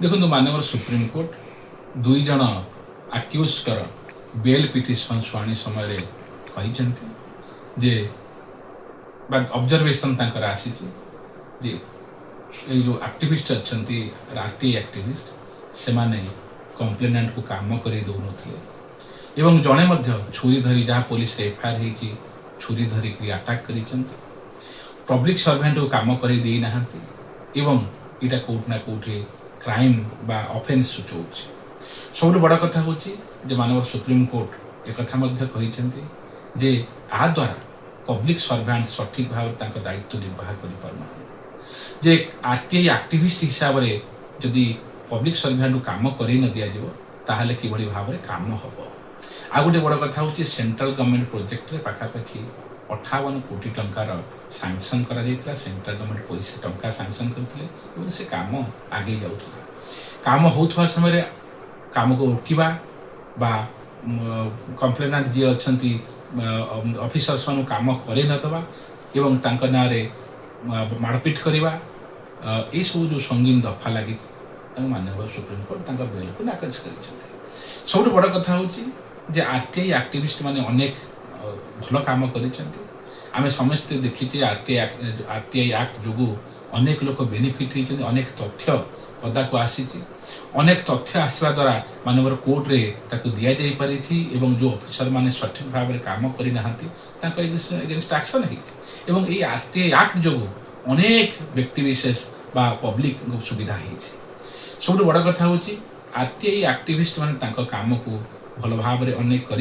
देखो मानव supreme court दुई जन आक्यूज कर बेल पिटिशन शुणी समय जे ऑब्जर्वेशन आसी जो एक्टिविस्ट अच्छा आरटीआई एक्टिविस्ट से माने कंप्लेनेंट को काम कर दौन एवं जड़े छुरी धरी जहाँ पुलिस एफआईआर होती छुरी धरिक अटैक कर पब्लिक सर्वेंट को काम कर एवं इटा कोट ना कोठे क्राइम बा ऑफेंस सूचौछि। सब बड़ कथा हूँ मानव सुप्रीम कोर्ट एक जे आ द्वारा पब्लिक सर्वेंट सठिक भाव दायित्व निर्वाह कर आरटीआई एक्टिविस्ट हिसाब से जदि पब्लिक सर्वेंट को काम कर न दि जाए कि भाव में काम हम आ गए बड़ कथा हूँ सेंट्रल गवर्नमेंट प्रोजेक्ट रे पाखापाखि 58 कोटी टंकार सैंक्शन करा सेंट्रल गवर्नमेंट पैसा टंका सैंक्शन करते से काम आगे जाऊला काम होता समय काम को रोकवा बा कंप्लेनेंट जी अच्छा ऑफिसर्स मान काम करे नदबा एवं तांका ना रे मारपिट करवा ये सब जो संगीन दफा लगी माननीय सुप्रीम कोर्ट बेल को नाकच कर सब बड़ कथा हूँ आरटीआई एक्टिविस्ट माने अनेक भल काम कर समस्ते देखीचे आरटीआई एक्ट जो अनेक लोक बेनिफिट होती अनेक तथ्य पदा को आसी अनेक तथ्य आसवा द्वारा मानव कोर्ट रे ताकू दिया जाई पारी एवं जो ऑफिसर माने सठिक भाव में काम करना एगेंस्ट एक्शन एवं ये आरटीआई एक्ट जो अनेक व्यक्तिविशेष बा पब्लिक सुविधा सब बड़ कथा हूँ आरटीआई एक्टिविस्ट माने काम को भल भाव में अनेक कर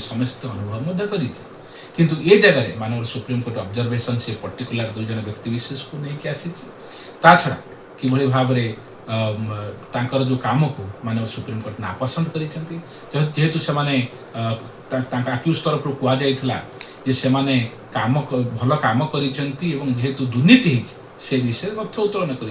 समस्त अनुभव कर किंतु ये जगह मानव सुप्रीम कोर्ट ऑब्जर्वेशन से पर्टिकुलर दो जन व्यक्तिविशेष को लेकिन आसी छड़ा कि भाव में जो काम को मानव सुप्रीम कोर्ट नापसंद करेतु से आक्यूज तरफ कहुला से काम भल काम करेतु दुर्नीति से विषय तथ्य उत्तोलन कर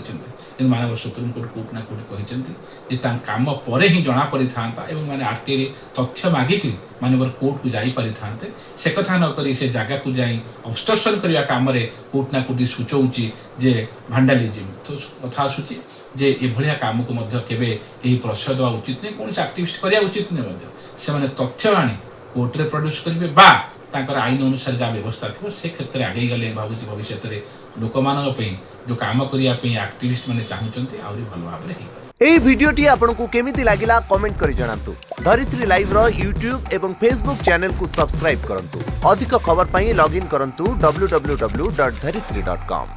मानव सुप्रीम कोर्ट कोर्ट ना कोर्ट कहते काम पर ही जना पड़ी था मैंने आरटीआई तथ्य मागिक मानव कोर्ट को जाई पारि थांते से कथा न करी से जगह को जाई ऑब्स्ट्रक्शन करने काम कोर्ट ना कोर्ट सूचौची जे भांडालिज्म तो कथा आसूची जे एभलिया काम को मध्य केबे केही प्रश्रय देवा उचित नहीं कौन एक्टिविस्ट करिया उचित नहीं से माने तथ्य आनी कोर्ट रे प्रोड्यूस करिवे बा तांकर आईन अनुसार जहाँ व्यवस्था थी से क्षेत्र में आगे गले भावुँ भविष्य में लोक मान जो काम करने एक्टिविस्ट मैंने चाहते आहरी भल भाव में एई भिडियोटी आपनको केमिति लागिला कमेंट करि जणांतु। धरित्री लाइव रो यूट्यूब एवं फेसबुक चैनल को सब्सक्राइब करंतु। अधिक खबर पई लॉगिन करंतु www.dharitri.com।